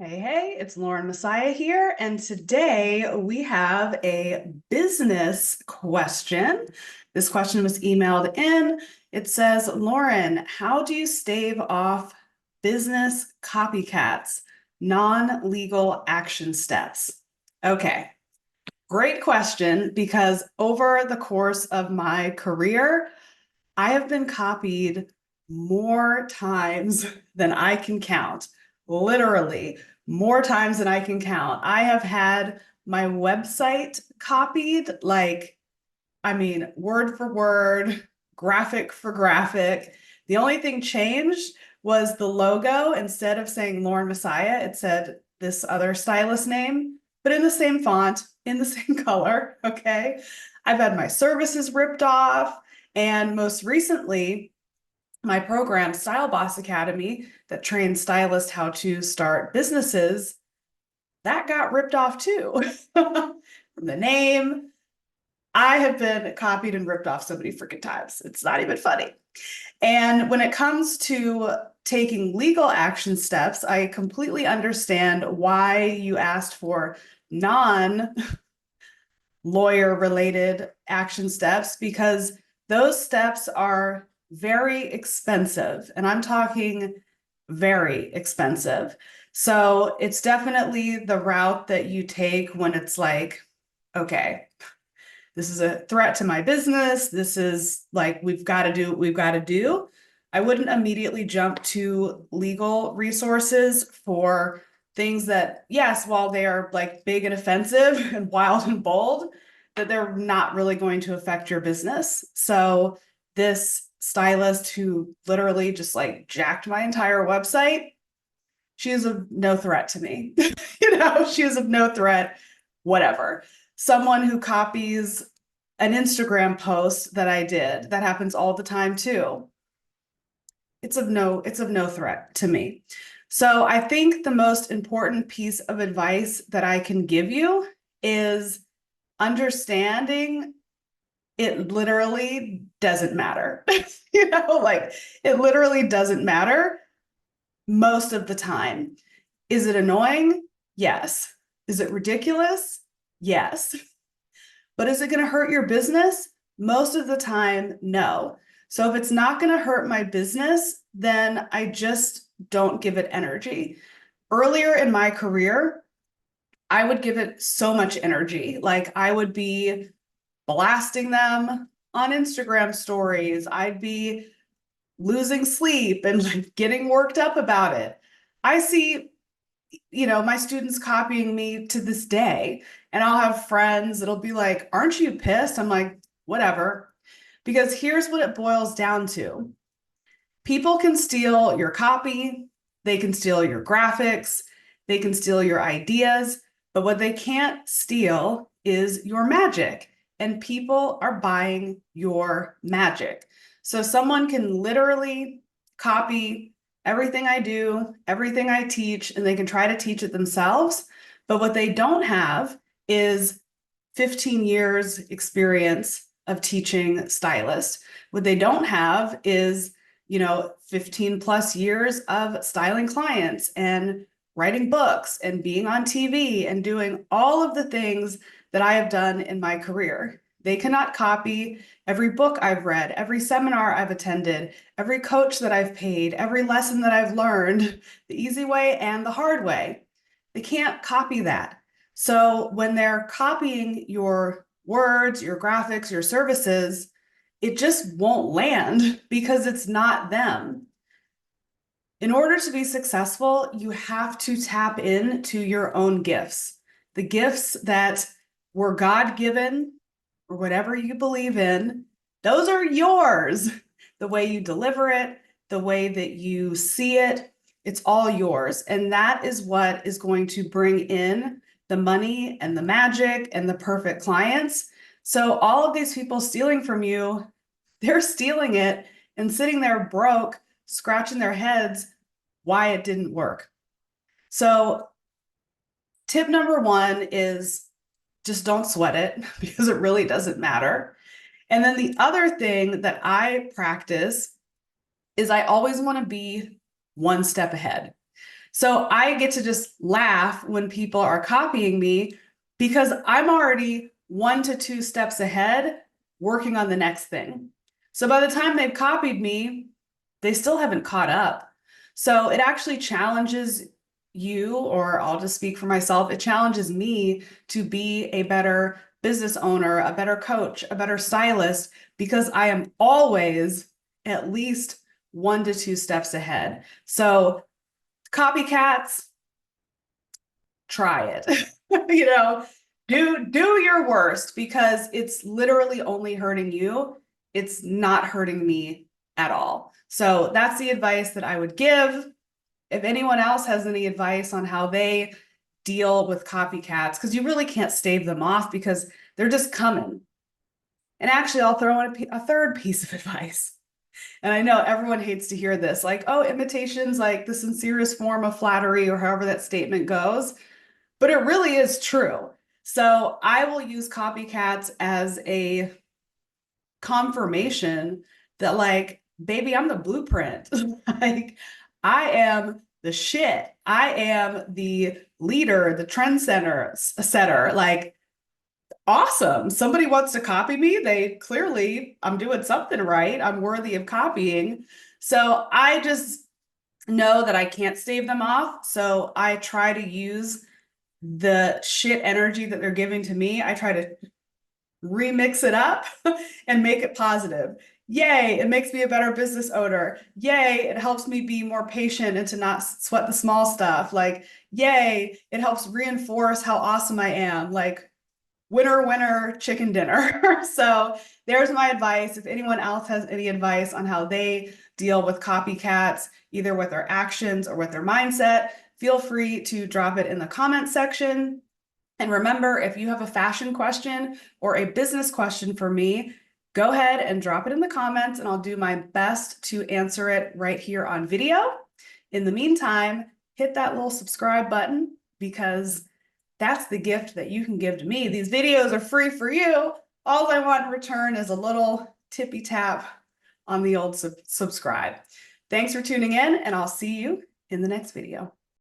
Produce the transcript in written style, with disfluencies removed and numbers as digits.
Hey, it's Lauren Messiah here, and today we have a business question. This question was emailed in. It says, Lauren, how do you stave off business copycats, non-legal action steps? Okay, great question, because over the course of my career, I have been copied more times than I can count, literally more times than I can count. I have had my website copied, word for word, graphic for graphic. The only thing changed was the logo. Instead of saying Lauren Messiah, it said this other stylist name, but in the same font, in the same color. Okay. I've had my services ripped off. And most recently, my program, Style Boss Academy, that trains stylists how to start businesses, that got ripped off too. From the name, I have been copied and ripped off so many freaking times. It's not even funny. And when it comes to taking legal action steps, I completely understand why you asked for non-lawyer related action steps, because those steps are very expensive. And I'm talking very expensive. So it's definitely the route that you take when it's like, okay, this is a threat to my business. This is like, we've got to do what we've got to do. I wouldn't immediately jump to legal resources for things that, yes, while they are like big and offensive and wild and bold, that they're not really going to affect your business. So this stylist who literally just like jacked my entire website, she is of no threat to me. She is of no threat, whatever. Someone who copies an Instagram post that I did, that happens all the time too. It's of no threat to me. So I think the most important piece of advice that I can give you is understanding it literally doesn't matter. It literally doesn't matter most of the time. Is it annoying? Yes. Is it ridiculous? Yes. But is it going to hurt your business? Most of the time, no. So if it's not going to hurt my business, then I just don't give it energy. Earlier in my career, I would give it so much energy. Like I would be blasting them on Instagram stories. I'd be losing sleep and like getting worked up about it. I see, my students copying me to this day, and I'll have friends that'll be like, aren't you pissed? I'm like, whatever. Because here's what it boils down to. People can steal your copy, they can steal your graphics, they can steal your ideas, but what they can't steal is your magic. And people are buying your magic. So someone can literally copy everything I do, everything I teach, and they can try to teach it themselves. But what they don't have is 15 years experience of teaching stylists. What they don't have is 15 plus years of styling clients and writing books and being on TV and doing all of the things that I have done in my career. They cannot copy every book I've read, every seminar I've attended, every coach that I've paid, every lesson that I've learned, the easy way and the hard way. They can't copy that. So when they're copying your words, your graphics, your services, it just won't land because it's not them. In order to be successful, you have to tap into your own gifts, the gifts that were God-given or whatever you believe in. Those are yours. The way you deliver it, the way that you see it, it's all yours. And that is what is going to bring in the money and the magic and the perfect clients. So all of these people stealing from you, they're stealing it and sitting there broke, scratching their heads why it didn't work. So tip number one is just don't sweat it because it really doesn't matter. And then the other thing that I practice is I always want to be one step ahead. So I get to just laugh when people are copying me because I'm already 1 to 2 steps ahead working on the next thing. So by the time they've copied me, they still haven't caught up. So it actually challenges you, or I'll just speak for myself, it challenges me to be a better business owner, a better coach, a better stylist, because I am always at least 1 to 2 steps ahead. So copycats, try it. You know, do your worst because it's literally only hurting you. It's not hurting me at all. So that's the advice that I would give. If anyone else has any advice on how they deal with copycats, because you really can't stave them off because they're just coming. And actually, I'll throw in a third piece of advice. And I know everyone hates to hear this, like, oh, imitation's like the sincerest form of flattery, or however that statement goes. But it really is true. So I will use copycats as a confirmation that, like, baby, I'm the blueprint. Like, I am the shit. I am the leader, the trend setter. Like, awesome. Somebody wants to copy me. They clearly, I'm doing something right. I'm worthy of copying. So I just know that I can't stave them off. So I try to use the shit energy that they're giving to me. I try to remix it up and make it positive. Yay, it makes me a better business owner. Yay, it helps me be more patient and to not sweat the small stuff. Like, yay, it helps reinforce how awesome I am. Like, winner, winner, chicken dinner. So there's my advice. If anyone else has any advice on how they deal with copycats, either with their actions or with their mindset, feel free to drop it in the comment section. And remember, if you have a fashion question or a business question for me, go ahead and drop it in the comments and I'll do my best to answer it right here on video. In the meantime, hit that little subscribe button because that's the gift that you can give to me. These videos are free for you. All I want in return is a little tippy tap on the old subscribe. Thanks for tuning in, and I'll see you in the next video.